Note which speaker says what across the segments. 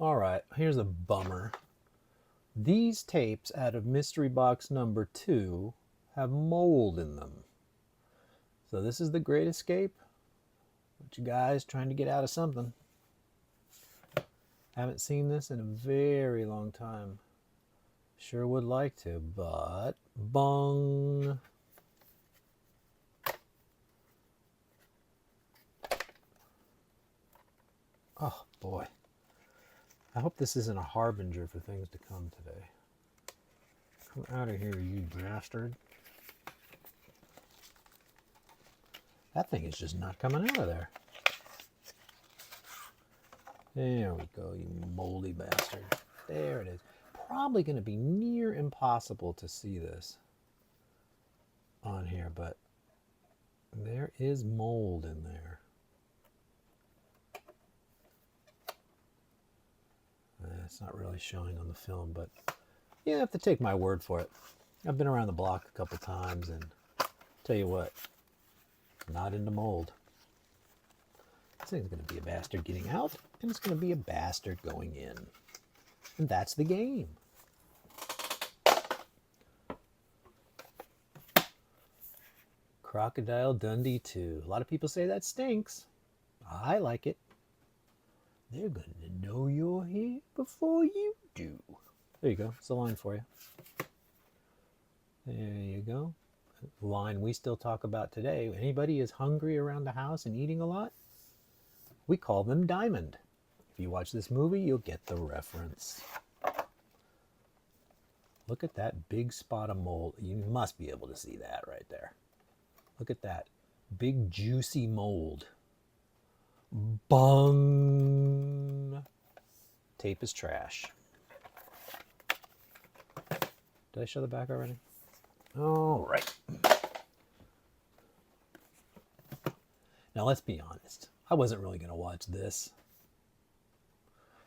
Speaker 1: All right, here's a bummer. These tapes out of mystery box number 2 have mold in them. So this is the Great Escape. But you guys trying to get out of something. Haven't seen this in a very long time. Sure would like to, but bung. Oh boy. I hope this isn't a harbinger for things to come today. Come out of here, you bastard. That thing is just not coming out of there. There we go, you moldy bastard. There it is. Probably going to be near impossible to see this on here, but there is mold in there. It's not really showing on the film, but you have to take my word for it. I've been around the block a couple times, and tell you what, not into mold. This thing's going to be a bastard getting out, and it's going to be a bastard going in. And that's the game. Crocodile Dundee 2. A lot of people say that stinks. I like it. They're going to know you're here before you do. There you go. It's a line for you. There you go. The line we still talk about today. Anybody is hungry around the house and eating a lot? We call them Diamond. If you watch this movie, you'll get the reference. Look at that big spot of mold. You must be able to see that right there. Look at that. Big juicy mold. Bung. Tape is trash. Did I show the back already? All right. Now let's be honest. I wasn't really going to watch this.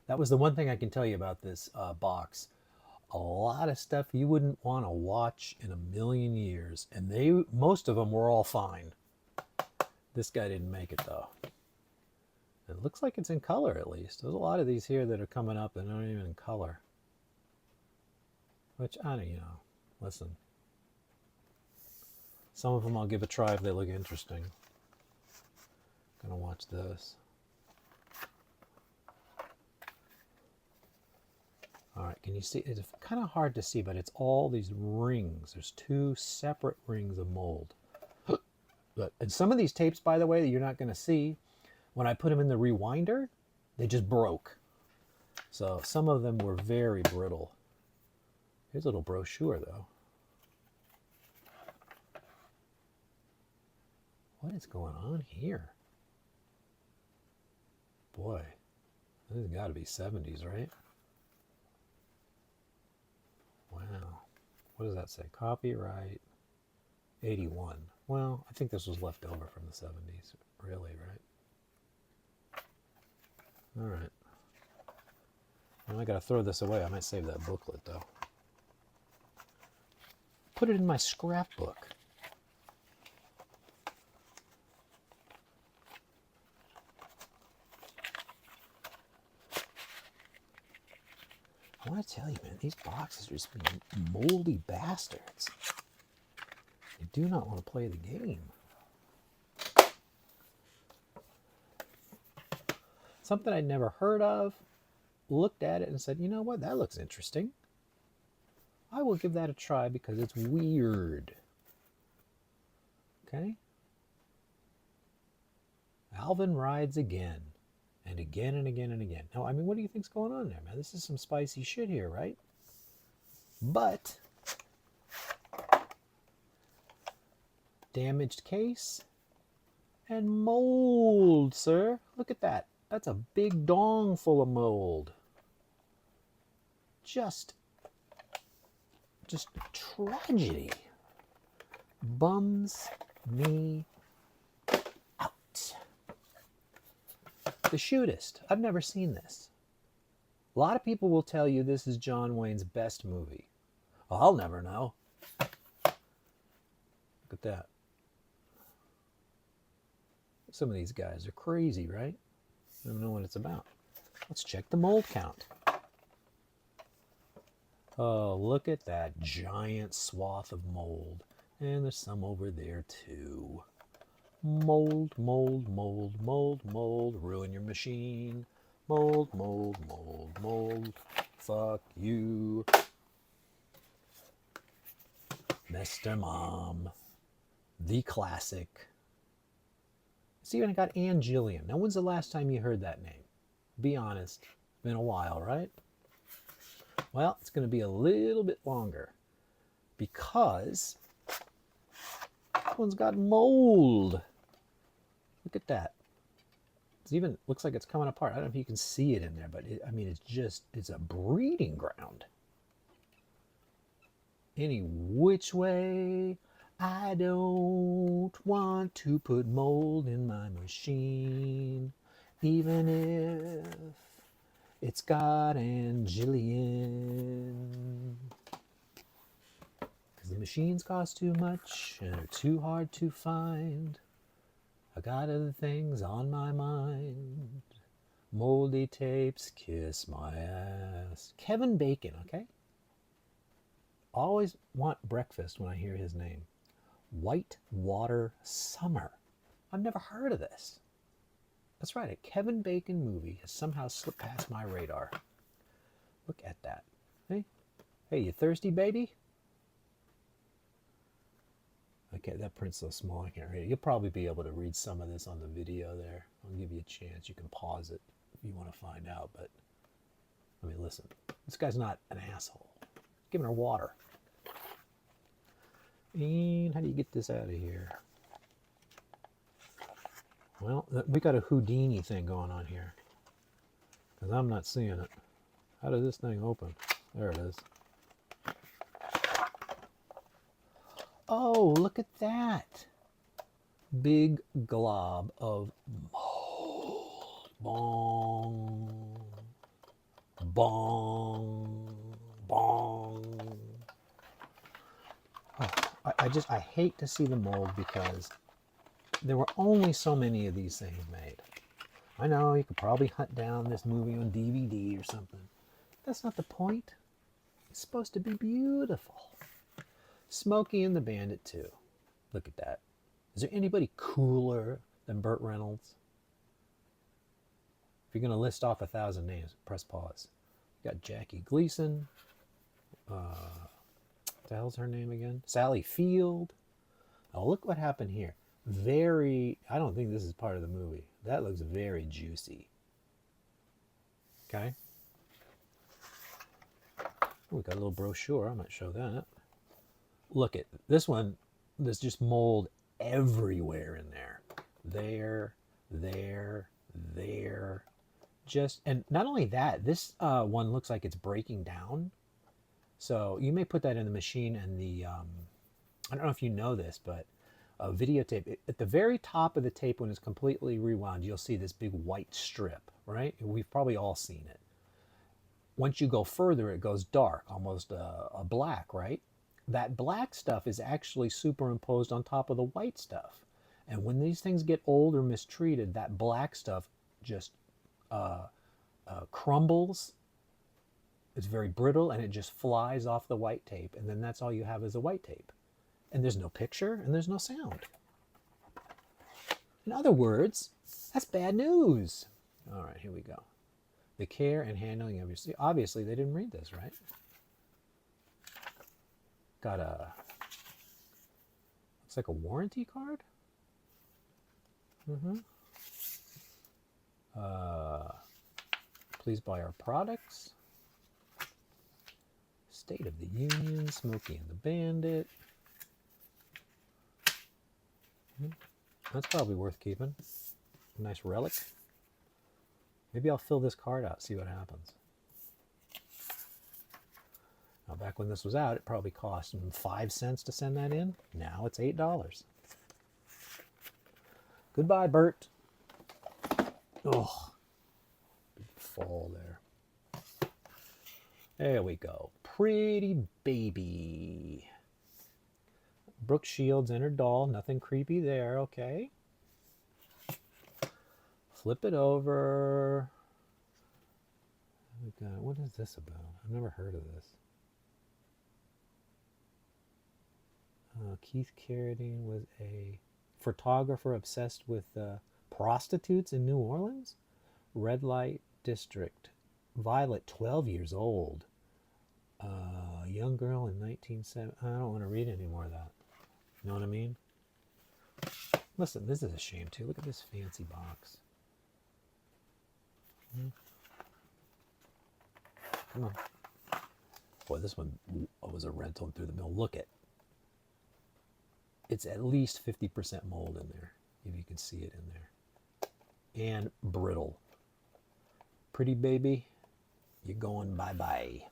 Speaker 1: That was the one thing I can tell you about this box. A lot of stuff you wouldn't want to watch in a million years, and most of them were all fine. This guy didn't make it though. It looks like it's in color at least. There's a lot of these here that are coming up that aren't even in color. Which, I don't know. Listen. Some of them I'll give a try if they look interesting. Gonna watch this. Alright, can you see? It's kind of hard to see, but it's all these rings. There's 2 separate rings of mold. And some of these tapes, by the way, that you're not going to see, when I put them in the rewinder, they just broke. So some of them were very brittle. Here's a little brochure, though. What is going on here? Boy, this has got to be 70s, right? Wow. What does that say? Copyright 81. Well, I think this was left over from the 70s. Really, right? All right. Well, I got to throw this away. I might save that booklet, though. Put it in my scrapbook. I want to tell you, man, these boxes are just being moldy bastards. You do not want to play the game. Something I'd never heard of, looked at it and said, you know what, that looks interesting. I will give that a try because it's weird. Okay? Alvin rides again. And again and again and again. Now, I mean, what do you think's going on there, man? This is some spicy shit here, right? But damaged case and mold, sir. Look at that. That's a big dong full of mold. Just tragedy. Bums me out. The Shootist. I've never seen this. A lot of people will tell you this is John Wayne's best movie. Well, I'll never know. Look at that. Some of these guys are crazy, right? I don't know what it's about. Let's check the mold count. Oh, look at that giant swath of mold. And there's some over there too. Mold, mold, mold, mold, mold. Ruin your machine. Mold, mold, mold, mold. Fuck you. Mr. Mom. The classic. It's even got Ann Jillian. Now, when's the last time you heard that name? Be honest. Been a while, right? Well, it's going to be a little bit longer because that one's got mold. Look at that. It's even looks like it's coming apart. I don't know if you can see it in there, but I mean, it's a breeding ground. Any which way, I don't want to put mold in my machine, even if it's got Ann Jillian. Because the machines cost too much and are too hard to find. I got other things on my mind. Moldy tapes, kiss my ass. Kevin Bacon, okay? Always want breakfast when I hear his name. White Water Summer. I've never heard of this. That's right, a Kevin Bacon movie has somehow slipped past my radar. Look at that. Hey, you thirsty, baby? Okay, that print's so small I can't read it. You'll probably be able to read some of this on the video there. I'll give you a chance. You can pause it if you want to find out. But, I mean, listen. This guy's not an asshole. Giving her water. And how do you get this out of here? Well, we got a Houdini thing going on here. Because I'm not seeing it. How does this thing open? There it is. Oh, look at that. Big glob of mold. Bong. Bong. Bong. Oh, I hate to see the mold because there were only so many of these things made. I know you could probably hunt down this movie on DVD or something. That's not the point. It's supposed to be beautiful. Smokey and the Bandit too. Look at that. Is there anybody cooler than Burt Reynolds? If you're going to list off 1,000 names, press pause. You got Jackie Gleason. What the hell's her name again? Sally Field. Oh, look what happened here. I don't think this is part of the movie. That looks very juicy. Okay. We got a little brochure. I might show that. Look at this one. There's just mold everywhere in there. There. And not only that, this one looks like it's breaking down. So you may put that in the machine and I don't know if you know this, but a videotape, at the very top of the tape when it's completely rewound, you'll see this big white strip, right? We've probably all seen it. Once you go further, it goes dark, almost a black, right? That black stuff is actually superimposed on top of the white stuff. And when these things get old or mistreated, that black stuff just crumbles. It's very brittle and it just flies off the white tape. And then that's all you have is a white tape. And there's no picture and there's no sound. In other words, that's bad news. All right, here we go. The care and handling of your... Obviously, they didn't read this, right? Got a... Looks like a warranty card. Please buy our products. State of the Union, Smokey and the Bandit. That's probably worth keeping. A nice relic. Maybe I'll fill this card out, see what happens. Now, back when this was out, it probably cost 5 cents to send that in. Now it's $8. Goodbye, Bert. Oh, big fall there. There we go. Pretty baby. Brooke Shields and her doll. Nothing creepy there, okay. Flip it over. got, what is this about? I've never heard of this. Keith Carradine was a photographer obsessed with prostitutes in New Orleans. Red light district. Violet, 12 years old. Young girl in 1970. I don't want to read any more of that. You know what I mean? Listen, this is a shame too. Look at this fancy box. Come on. Boy, this one was a rental through the mill. Look at. It's at least 50% mold in there, if you can see it in there. And brittle. Pretty baby, you're going bye-bye.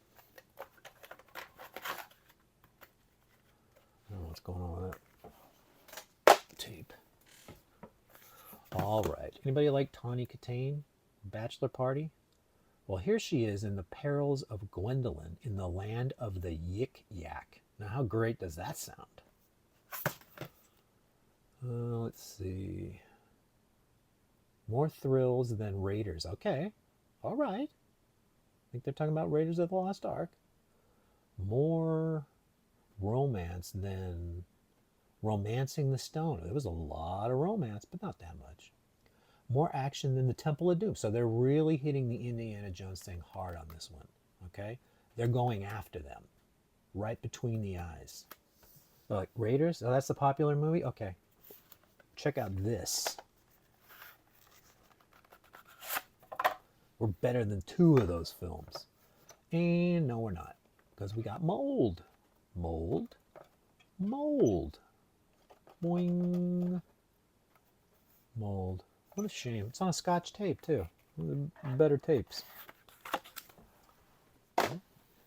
Speaker 1: I don't know what's going on with that tape. All right. Anybody like Tawny Katane? Bachelor Party? Well, here she is in The Perils of Gwendolyn in the land of the Yik Yak. Now, how great does that sound? Let's see. More thrills than Raiders. Okay. All right. I think they're talking about Raiders of the Lost Ark. More romance than Romancing the Stone. There was a lot of romance, but not that much. More action than the Temple of Doom. So they're really hitting the Indiana Jones thing hard on this one. Okay? They're going after them. Right between the eyes. Like Raiders? Oh, that's the popular movie? Okay. Check out this. We're better than 2 of those films. And no, we're not. Because we got mold. Mold. Mold. Boing. Mold. What a shame. It's on a Scotch tape, too. One of the better tapes.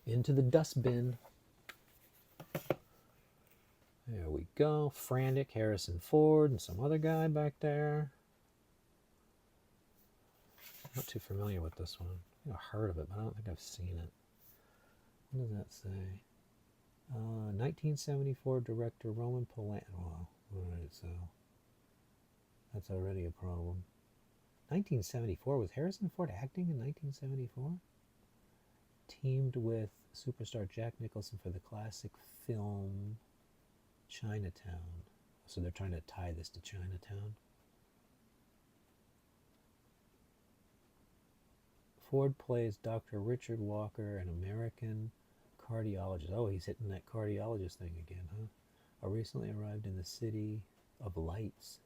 Speaker 1: Into the dustbin. There we go. Frantic, Harrison Ford, and some other guy back there. Not too familiar with this one. I've heard of it, but I don't think I've seen it. What does that say? 1974 director Roman Polanski. Well, all right, so that's already a problem. 1974, was Harrison Ford acting in 1974? Teamed with superstar Jack Nicholson for the classic film Chinatown. So they're trying to tie this to Chinatown. Ford plays Dr. Richard Walker, an American cardiologist. Oh, he's hitting that cardiologist thing again, huh? Recently arrived in the City of Lights.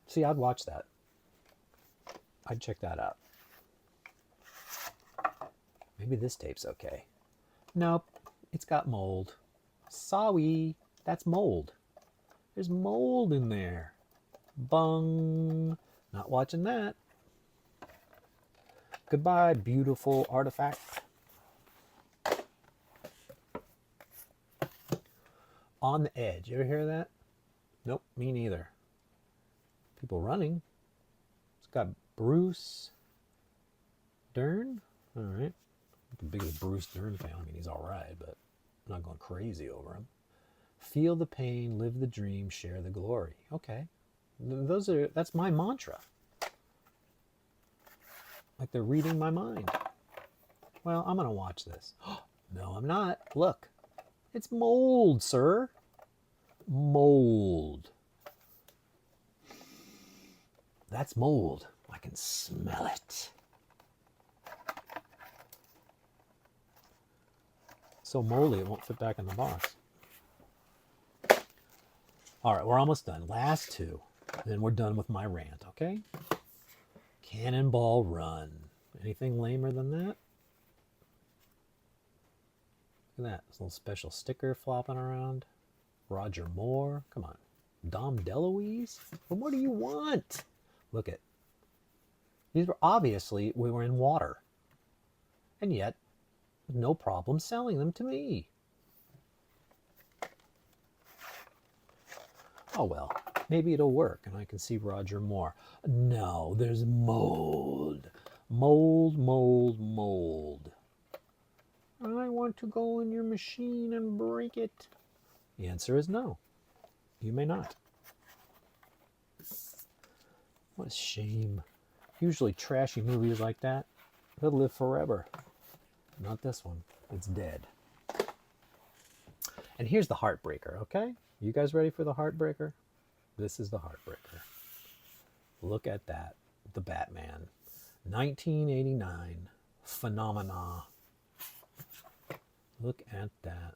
Speaker 1: See, I'd watch that. I'd check that out. Maybe this tape's okay. Nope, it's got mold. Sorry, that's mold. There's mold in there. Bung. Not watching that. Goodbye, beautiful artifact. On the Edge. You ever hear that? Nope, me neither. People running. It's got Bruce Dern. All right. I'm the biggest Bruce Dern fan. I mean, he's all right, but I'm not going crazy over him. Feel the pain, live the dream, share the glory. Okay. That's my mantra. Like they're reading my mind. Well, I'm going to watch this. No, I'm not. Look. It's mold, sir. Mold. That's mold. I can smell it. So moldy it won't fit back in the box. All right, we're almost done. Last 2. Then we're done with my rant, okay? Cannonball Run. Anything lamer than that? Look at that. This little special sticker flopping around. Roger Moore. Come on. Dom DeLuise? What more do you want? Look at. These were obviously, we were in water. And yet, no problem selling them to me. Oh well, maybe it'll work and I can see Roger Moore. No, there's mold. Mold, mold, mold. I want to go in your machine and break it. The answer is no. You may not. What a shame. Usually trashy movies like that, they'll live forever. not this one. It's dead. And here's the heartbreaker, okay? You guys ready for the heartbreaker? This is the heartbreaker. Look at that. The Batman. 1989. Phenomena. Look at that.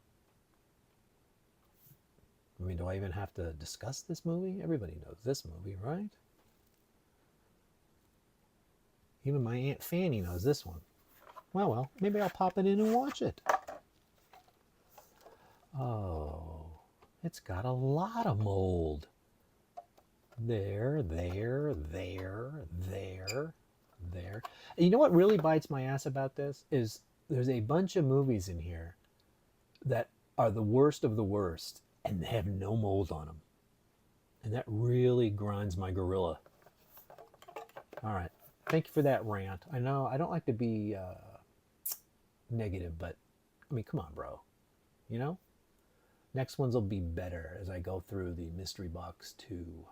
Speaker 1: I mean, do I even have to discuss this movie? Everybody knows this movie, right? Even my Aunt Fanny knows this one. Well, maybe I'll pop it in and watch it. Oh, it's got a lot of mold. There. And you know what really bites my ass about this is there's a bunch of movies in here that are the worst of the worst and they have no mold on them. And that really grinds my gorilla. All right. Thank you for that rant. I know I don't like to be negative, but I mean, come on, bro. You know? Next ones will be better as I go through the Mystery Box 2.